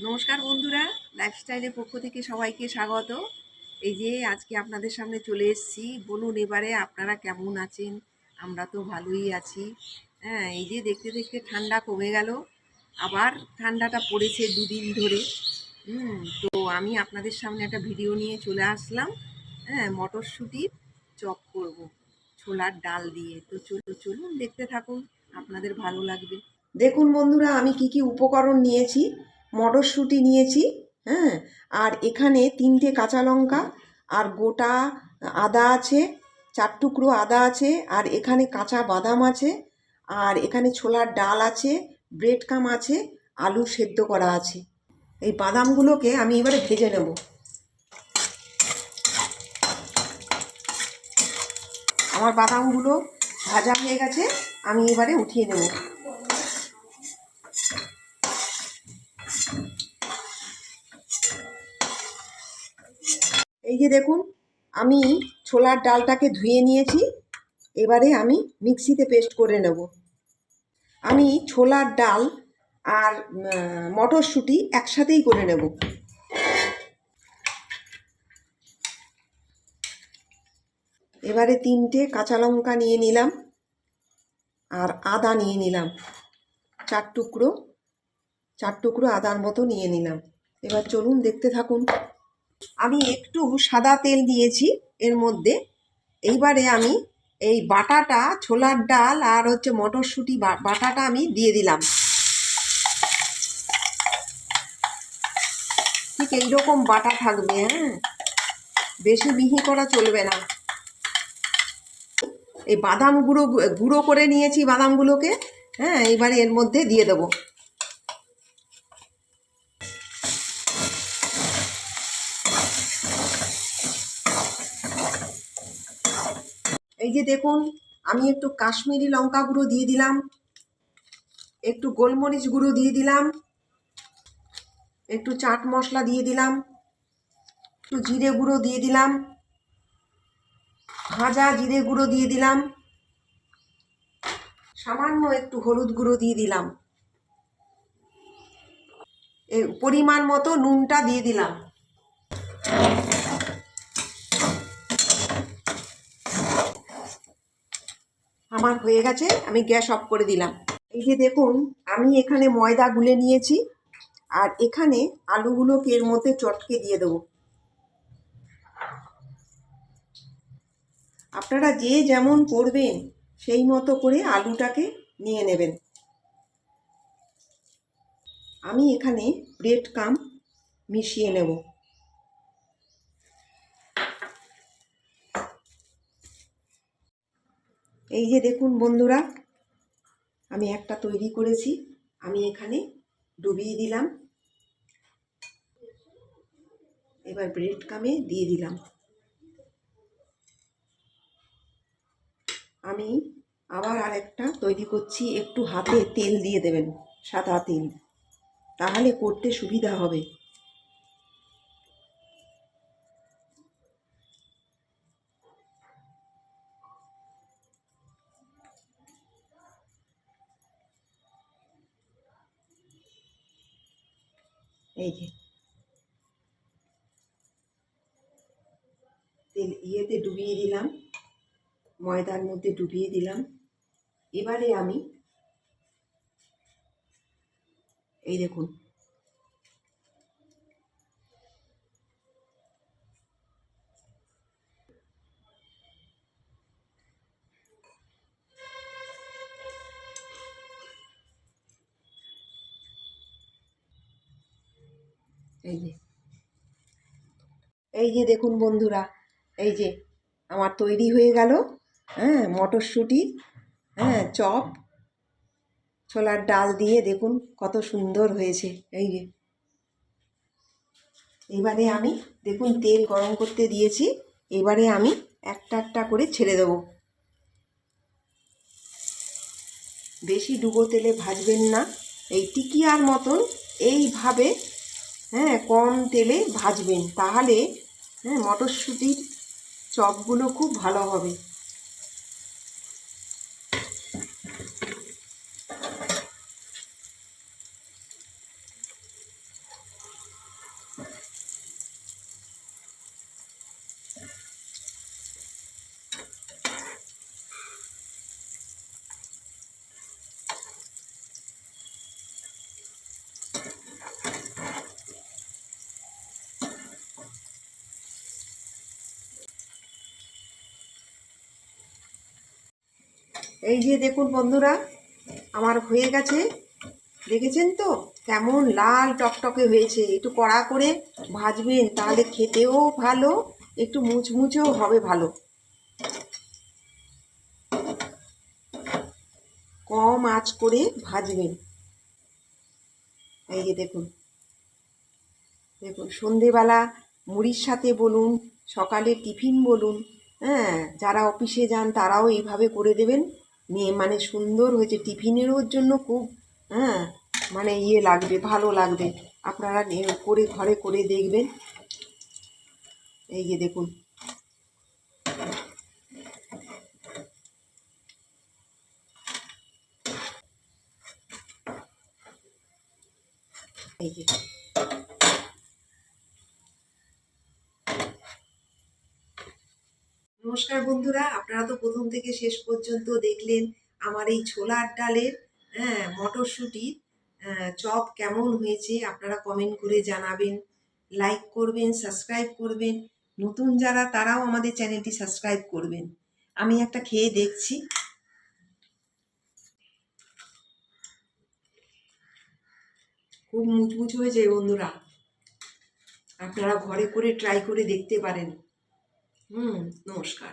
নমস্কার বন্ধুরা, লাইফস্টাইলের পক্ষ থেকে সবাইকে স্বাগত। এই যে আজকে আপনাদের সামনে চলে এসেছি। বলুন এবারে আপনারা কেমন আছেন? আমরা তো ভালোই আছি। হ্যাঁ, এই যে দেখতে দেখতে ঠান্ডা কমে গেল, আবার ঠান্ডাটা পড়েছে দুদিন ধরে। তো আমি আপনাদের সামনে একটা ভিডিও নিয়ে চলে আসলাম। হ্যাঁ, মটরশুঁটির চপ করব ছোলার ডাল দিয়ে। তো চলুন দেখতে থাকুন, আপনাদের ভালো লাগবে। দেখুন বন্ধুরা, আমি কি কি উপকরণ নিয়েছি। মটরশুঁটি নিয়েছি, হ্যাঁ, আর এখানে 3টে কাঁচা লঙ্কা, আর গোটা আদা আছে, 4 টুকরো আদা আছে, আর এখানে কাঁচা বাদাম আছে, আর এখানে ছোলার ডাল আছে, ব্রেড ক্রাম্ব আছে, আলু সেদ্ধ করা আছে। এই বাদামগুলোকে আমি এবারে ভেজে নেব। আমার বাদামগুলো ভাজা হয়ে গেছে, আমি এবারে উঠিয়ে নেব। এই যে দেখুন, আমি ছোলার ডালটাকে ধুয়ে নিয়েছি। এবারে আমি মিক্সিতে পেস্ট করে নেব। আমি ছোলার ডাল আর মটরশুঁটি একসাথেই করে নেব। এবারে 3টে কাঁচা লঙ্কা নিয়ে নিলাম, আর আদা নিয়ে নিলাম, 4 টুকরো আদার মতো নিয়ে নিলাম। এবার চলুন দেখতে থাকুন। আমি একটু সাদা তেল দিয়েছি এর মধ্যে। এইবারে আমি এই বাটাটা, ছোলার ডাল আর মটরশুঁটি বাটাটা আমি দিয়ে দিলাম। ঠিক এইরকম বাটা থাকবে, হ্যাঁ, বেশি মিহি করা চলবে না। এই বাদাম গুঁড়ো করে নিয়েছি বাদামগুলোকে, হ্যাঁ, এবারে এর মধ্যে দিয়ে দেবো। এই যে দেখুন, আমি একটু কাশ্মীরি লঙ্কা গুঁড়ো দিয়ে দিলাম, একটু গোলমরিচ গুঁড়ো দিয়ে দিলাম, একটু চাট মশলা দিয়ে দিলাম, একটু জিরে গুঁড়ো দিয়ে দিলাম, ভাজা জিরে গুঁড়ো দিয়ে দিলাম, সামান্য একটু হলুদ গুঁড়ো দিয়ে দিলাম, পরিমাণ মতো নুনটা দিয়ে দিলাম। আমার হয়ে গেছে, আমি গ্যাস অফ করে দিলাম। এই যে দেখুন, আমি এখানে ময়দা গুলে নিয়েছি, আর এখানে আলুগুলোকে এর মধ্যে চটকে দিয়ে দেবো। আপনারা যে যেমন করবেন সেই মতো করে আলুটাকে নিয়ে নেবেন। আমি এখানে ব্রেড ক্রাম্ব মিশিয়ে নেব। এই যে দেখুন বন্ধুরা, আমি একটা তৈরি করেছি, আমি এখানে ডুবিয়ে দিলাম। এবার ব্রেড ক্রাম্বে দিয়ে দিলাম। আমি আবার আরেকটা তৈরি করছি, একটু হাতে তেল দিয়ে দেবেন, সাদা তেল, তাহলে করতে সুবিধা হবে। এই যে তেল ইয়েতে ডুবিয়ে দিলাম, ময়দার মধ্যে ডুবিয়ে দিলাম। এবারে আমি এই দেখুন, এই যে দেখুন বন্ধুরা, এই যে আমার তৈরি হয়ে গেল, হ্যাঁ, মটরশুঁটি, হ্যাঁ, চপ ছোলার ডাল দিয়ে। দেখুন কত সুন্দর হয়েছে। এই যে এবারে আমি দেখুন তেল গরম করতে দিয়েছি, এবারে আমি একটা একটা করে ছেড়ে দেবো। বেশি ডুবো তেলে ভাজবেন না, এই টিকিয়ার মতন এইভাবে, হ্যাঁ, কম তেলে ভাজবেন, তাহলে হ্যাঁ মটরশুঁটির চপগুলো খুব ভালো হবে। এই যে দেখুন বন্ধুরা, আমার হয়ে গেছে। দেখেছেন তো কেমন লাল টকটকে হয়েছে। একটু কড়া করে ভাজবেন, তাহলে খেতেও ভালো, একটু মুচমুচেও হবে ভালো। কম আঁচ করে ভাজবেন। এই যে দেখুন, দেখুন সন্ধেবেলা মুড়ির সাথে বলুন, সকালে টিফিন বলুন, হ্যাঁ, যারা অফিসে যান তারাও এইভাবে করে দেবেন। মানে সুন্দর হয়েছে, টিফিনেরও জন্য খুব, হ্যাঁ, মানে লাগবে, ভালো লাগবে। আপনারা করে ঘরে করে দেখবেন। এই যে দেখুন, এই যে নমস্কার বন্ধুরা, আপনারা তো প্রথম থেকে শেষ পর্যন্ত দেখলেন আমার এই ছোলার ডালের, হ্যাঁ, মটরশুঁটির চপ কেমন হয়েছে। আপনারা কমেন্ট করে জানাবেন, লাইক করবেন, সাবস্ক্রাইব করবেন। নতুন যারা তারাও আমাদের চ্যানেলটি সাবস্ক্রাইব করবেন। আমি একটা খেয়ে দেখছি। খুব মুচমুচ হয়েছে বন্ধুরা, আপনারা ঘরে করে ট্রাই করে দেখতে পারেন। নমস্কার।